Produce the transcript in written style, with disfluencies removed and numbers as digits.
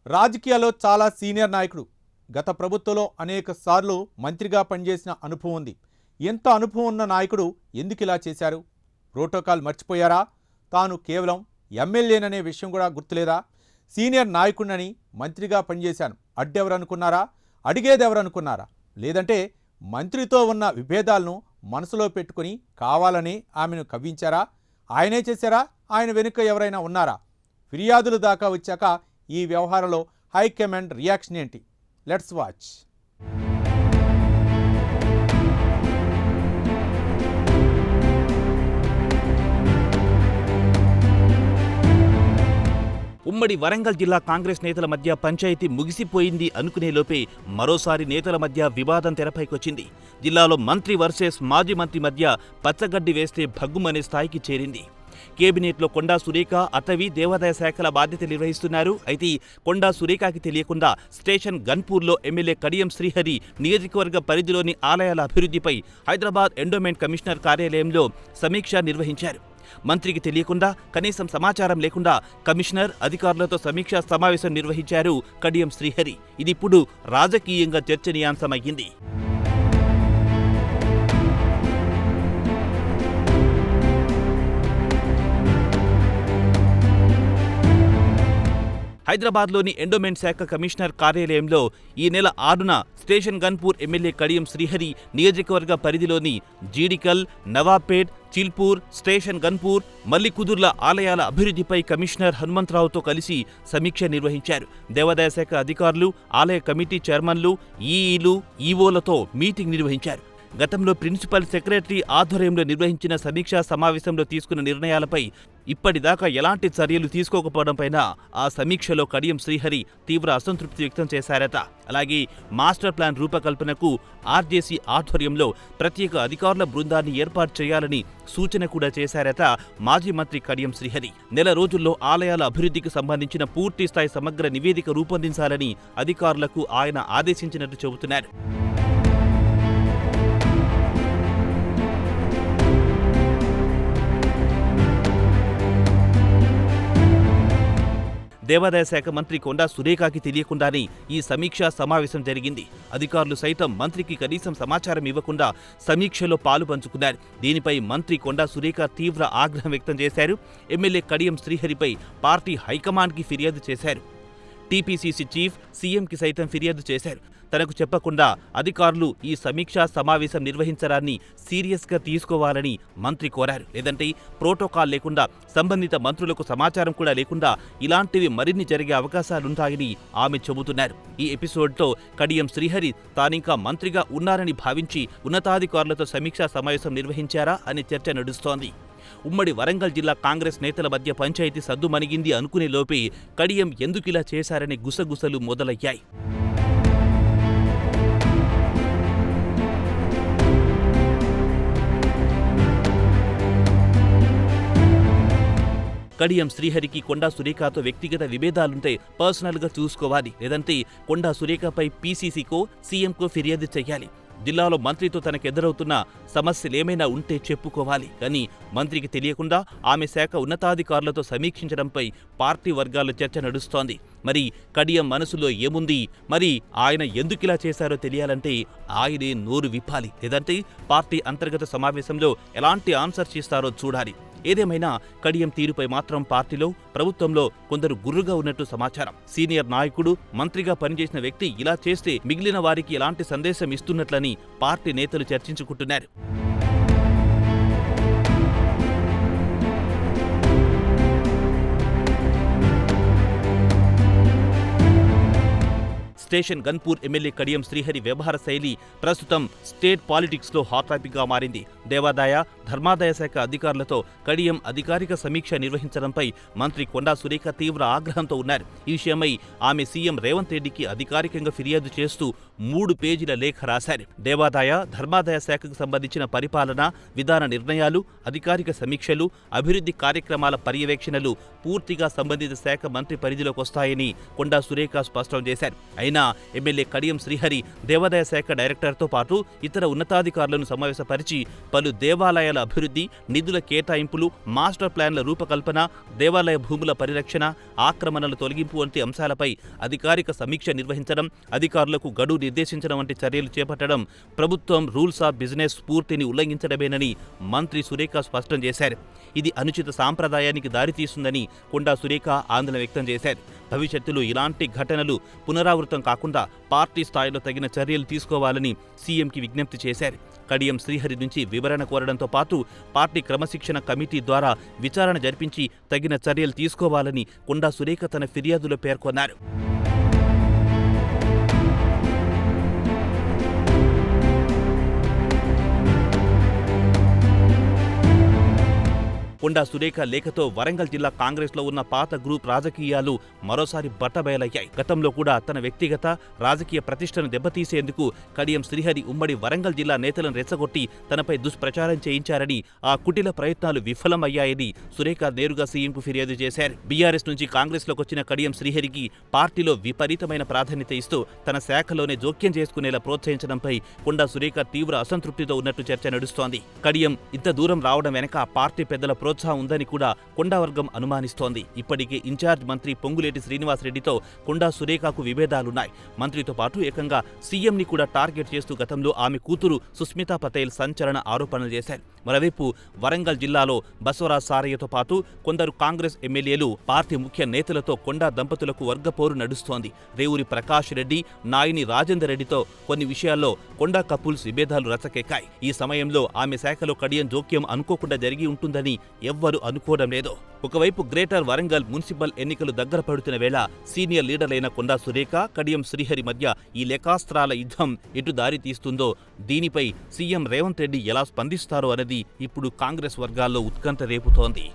రాజకీయాల్లో చాలా సీనియర్ నాయకుడు. గత ప్రభుత్వంలో అనేక సార్లు మంత్రిగా పనిచేసిన అనుభవం ఉంది. ఎంత అనుభవం ఉన్న నాయకుడు ఎందుకు ఇలా చేశారు? ప్రోటోకాల్ మర్చిపోయారా? తాను కేవలం ఎమ్మెల్యేననే విషయం కూడా గుర్తులేదా? సీనియర్ నాయకుడినని మంత్రిగా పనిచేశాను అడ్డెవరనుకున్నారా? అడిగేదెవరనుకున్నారా? లేదంటే మంత్రితో ఉన్న విభేదాలను మనసులో పెట్టుకుని కావాలని ఆమెను కవ్వించారా? ఆయనే చేశారా? ఆయన వెనుక ఎవరైనా ఉన్నారా? ఫిర్యాదులు దాకా వచ్చాక ఈ వ్యవహారంలో హైకమాండ్ రియాక్షన్ ఏంటి? Let's watch. ఉమ్మడి వరంగల్ జిల్లా కాంగ్రెస్ నేతల మధ్య పంచాయతీ ముగిసిపోయింది అనుకునే లోపే మరోసారి నేతల మధ్య వివాదం తెరపైకొచ్చింది. జిల్లాలో మంత్రి వర్సెస్ మాజీ మంత్రి మధ్య పచ్చగడ్డి వేస్తే భగ్గుమనే స్థాయికి చేరింది. కేబినెట్లో కొండా సురేఖ అటవీ దేవాదాయ శాఖల బాధ్యతలు నిర్వహిస్తున్నారు. అయితే కొండా సురేఖకి తెలియకుండా స్టేషన్ గన్పూర్లో ఎమ్మెల్యే కడియం శ్రీహరి నియోజకవర్గ పరిధిలోని ఆలయాల అభివృద్ధిపై హైదరాబాద్ ఎండోమెంట్ కమిషనర్ కార్యాలయంలో సమీక్ష నిర్వహించారు. మంత్రికి తెలియకుండా, కనీసం సమాచారం లేకుండా కమిషనర్ అధికారులతో సమీక్షా సమావేశం నిర్వహించారు కడియం శ్రీహరి. ఇదిప్పుడు రాజకీయంగా చర్చనీయాంశమయ్యింది. హైదరాబాద్లోని ఎండోమెంట్ శాఖ కమిషనర్ కార్యాలయంలో ఈ నెల 6న స్టేషన్ గన్పూర్ ఎమ్మెల్యే కడియం శ్రీహరి నియోజకవర్గ పరిధిలోని జీడికల్, నవాబ్పేట్, చిల్పూర్, స్టేషన్ గన్పూర్, మల్లికుదుర్ల ఆలయాల అభివృద్ధిపై కమిషనర్ హనుమంతరావుతో కలిసి సమీక్ష నిర్వహించారు. దేవాదాయ శాఖ అధికారులు, ఆలయ కమిటీ చైర్మన్లు, ఈఈలు, ఈవోలతో మీటింగ్ నిర్వహించారు. గతంలో ప్రిన్సిపల్ సెక్రటరీ ఆధ్వర్యంలో నిర్వహించిన సమీక్షా సమావేశంలో తీసుకున్న నిర్ణయాలపై ఇప్పటిదాకా ఎలాంటి చర్యలు తీసుకోకపోవడంపైన ఆ సమీక్షలో కడియం శ్రీహరి తీవ్ర అసంతృప్తి వ్యక్తం చేశారట. అలాగే మాస్టర్ ప్లాన్ రూపకల్పనకు ఆర్జేసీ ఆధ్వర్యంలో ప్రత్యేక అధికారుల బృందాన్ని ఏర్పాటు చేయాలని సూచన కూడా చేశారట మాజీ మంత్రి కడియం శ్రీహరి. నెల రోజుల్లో ఆలయాల అభివృద్ధికి సంబంధించిన పూర్తిస్థాయి సమగ్ర నివేదిక రూపొందించాలని అధికారులకు ఆయన ఆదేశించినట్టు చెబుతున్నారు. దేవాదాయ శాఖ మంత్రి కొండా సురేఖకి తెలియకుండానే ఈ సమీక్షా సమావేశం జరిగింది. అధికారులు సైతం మంత్రికి కనీసం సమాచారం ఇవ్వకుండా సమీక్షలో పాలు పంచుకున్నారు. దీనిపై మంత్రి కొండా సురేఖ తీవ్ర ఆగ్రహం వ్యక్తం చేశారు. ఎమ్మెల్యే కడియం శ్రీహరిపై పార్టీ హైకమాండ్కి ఫిర్యాదు చేశారు. టీపీసీసీ చీఫ్ సీఎంకి సైతం ఫిర్యాదు చేశారు. తనకు చెప్పకుండా అధికారులు ఈ సమీక్షా సమావేశం నిర్వహించడాన్ని సీరియస్గా తీసుకోవాలని మంత్రి కోరారు. లేదంటే ప్రోటోకాల్ లేకుండా, సంబంధిత మంత్రులకు సమాచారం కూడా లేకుండా ఇలాంటివి మరిన్ని జరిగే అవకాశాలుంటాయని ఆమె చెబుతున్నారు. ఈ ఎపిసోడ్తో కడియం శ్రీహరి తానింకా మంత్రిగా ఉన్నారని భావించి ఉన్నతాధికారులతో సమీక్షా సమావేశం నిర్వహించారా అనే చర్చ నడుస్తోంది. ఉమ్మడి వరంగల్ జిల్లా కాంగ్రెస్ నేతల మధ్య పంచాయతీ సద్దుమణిగింది అనుకునే లోపే కడియం ఎందుకిలా చేశారనే గుసగుసలు మొదలయ్యాయి. కడియం శ్రీహరికి కొండా సురేఖతో వ్యక్తిగత విభేదాలుంటే పర్సనల్గా చూసుకోవాలి. లేదంటే కొండా సురేఖపై పీసీసీకో, సీఎంకో ఫిర్యాదు చేయాలి. జిల్లాలో మంత్రితో తనకెదురవుతున్న సమస్యలేమైనా ఉంటే చెప్పుకోవాలి. కానీ మంత్రికి తెలియకుండా ఆమె శాఖ ఉన్నతాధికారులతో సమీక్షించడంపై పార్టీ వర్గాల్లో చర్చ నడుస్తోంది. మరి కడియం మనసులో ఏముంది? మరి ఆయన ఎందుకిలా చేశారో తెలియాలంటే ఆయనే నోరు విప్పాలి. లేదంటే పార్టీ అంతర్గత సమావేశంలో ఎలాంటి ఆన్సర్ చేస్తారో చూడాలి. ఏదేమైనా కడియం తీరుపై మాత్రం పార్టీలో, ప్రభుత్వంలో కొందరు గుర్రుగా ఉన్నట్టు సమాచారం. సీనియర్ నాయకుడు, మంత్రిగా పనిచేసిన వ్యక్తి ఇలా చేస్తే మిగిలిన వారికి ఎలాంటి సందేశం ఇస్తున్నట్లని పార్టీ నేతలు చర్చించుకుంటున్నారు. స్టేషన్ గన్పూర్ ఎమ్మెల్యే కడియం శ్రీహరి వ్యవహార శైలి ప్రస్తుతం స్టేట్ పాలిటిక్స్లో హాట్ టాపిక్గా మారింది. దేవాదాయ, ధర్మాదాయ శాఖ అధికారులతో కడియం అధికారిక సమీక్ష నిర్వహించడంపై మంత్రి కొండా సురేఖ తీవ్ర ఆగ్రహంతో ఉన్నారు. ఈ విషయమై ఆమె సీఎం రేవంత్ రెడ్డికి అధికారికంగా ఫిర్యాదు చేస్తూ 3 పేజీల లేఖ రాశారు. దేవాదాయ, ధర్మాదాయ శాఖకు సంబంధించిన పరిపాలన, విధాన నిర్ణయాలు, అధికారిక సమీక్షలు, అభివృద్ధి కార్యక్రమాల పర్యవేక్షణలు పూర్తిగా సంబంధిత శాఖ మంత్రి పరిధిలోకి వస్తాయని కొండా సురేఖ స్పష్టం చేశారు. అయినా ఎమ్మెల్యే కడియం శ్రీహరి దేవాదాయ శాఖ డైరెక్టర్తో పాటు ఇతర ఉన్నతాధికారులను సమావేశపరిచి పలు దేవాలయాల అభివృద్ధి, నిధుల కేటాయింపులు, మాస్టర్ ప్లాన్ల రూపకల్పన, దేవాలయ భూముల పరిరక్షణ, ఆక్రమణల తొలగింపు వంటి అంశాలపై అధికారిక సమీక్ష నిర్వహించడం, అధికారులకు గడువు నిర్దేశించడం వంటి చర్యలు చేపట్టడం ప్రభుత్వం రూల్స్ ఆఫ్ బిజినెస్ స్ఫూర్తిని ఉల్లంఘించడమేనని మంత్రి సురేఖ స్పష్టం చేశారు. ఇది అనుచిత సాంప్రదాయానికి దారితీస్తుందని కొండా సురేఖ ఆందోళన వ్యక్తం చేశారు. భవిష్యత్తులో ఇలాంటి ఘటనలు పునరావృతం కాకుండా పార్టీ స్థాయిలో తగిన చర్యలు తీసుకోవాలని సీఎంకి విజ్ఞప్తి చేశారు. కడియం శ్రీహరి నుంచి వివరణ కోరడంతో పాటు పార్టీ క్రమశిక్షణ కమిటీ ద్వారా విచారణ జరిపించి తగిన చర్యలు తీసుకోవాలని కొండా సురేఖ తన ఫిర్యాదులో పేర్కొన్నారు. కొండా సురేఖ లేఖతో వరంగల్ జిల్లా కాంగ్రెస్లో ఉన్న పాత గ్రూప్ రాజకీయాలు మరోసారి బట్టబయలయ్యాయి. గతంలో కూడా తన వ్యక్తిగత రాజకీయ ప్రతిష్టను దెబ్బతీసేందుకు కడియం శ్రీహరి ఉమ్మడి వరంగల్ జిల్లా నేతలను రెచ్చగొట్టి తనపై దుష్ప్రచారం చేయించారని, ఆ కుటిల ప్రయత్నాలు విఫలమయ్యాయని సురేఖ నేరుగా సీఎంకు ఫిర్యాదు చేశారు. బీఆర్ఎస్ నుంచి కాంగ్రెస్లోకి వచ్చిన కడియం శ్రీహరికి పార్టీలో విపరీతమైన ప్రాధాన్యత ఇస్తూ తన శాఖలోనే జోక్యం చేసుకునేలా ప్రోత్సహించడంపై కొండా సురేఖ తీవ్ర అసంతృప్తితో ఉన్నట్టు చర్చ నడుస్తోంది. కడియం ఇంత దూరం రావడం వెనక పార్టీ పెద్దల ప్రోత్సాహం ఉందని కూడా కొండా వర్గం అనుమానిస్తోంది. ఇప్పటికే ఇన్ఛార్జ్ మంత్రి పొంగులేటి శ్రీనివాసరెడ్డితో కొండా సురేఖకు విభేదాలున్నాయి. మంత్రితో పాటు ఏకంగా సీఎంని కూడా టార్గెట్ చేస్తూ గతంలో ఆమె కూతురు సుస్మితా పటేల్ సంచలన ఆరోపణలు చేశారు. మరోవైపు వరంగల్ జిల్లాలో బసవరాజ్ సారయ్యతో పాటు కొందరు కాంగ్రెస్ ఎమ్మెల్యేలు, పార్టీ ముఖ్య నేతలతో కొండా దంపతులకు వర్గపోరు నడుస్తోంది. రేవూరి ప్రకాష్ రెడ్డి, నాయిని రాజేందర్ రెడ్డితో కొన్ని విషయాల్లో కొండా కపుల్స్ విభేదాలు రచ్చకెక్కాయి. ఈ సమయంలో ఆమె శాఖలో కడియం జోక్యం అనుకోకుండా జరిగి ఉంటుందని ఎవ్వరూ అనుకోవడం లేదు. ఒకవైపు గ్రేటర్ వరంగల్ మున్సిపల్ ఎన్నికలు దగ్గర పడుతున్న వేళ సీనియర్ లీడర్లైన కొండా సురేఖ, కడియం శ్రీహరి మధ్య ఈ లేఖాస్త్రాల యుద్ధం ఎటు దారి తీస్తుందో, దీనిపై సీఎం రేవంత్ రెడ్డి ఎలా స్పందిస్తారో అనేది ఇప్పుడు కాంగ్రెస్ వర్గాల్లో ఉత్కంఠ రేపుతోంది.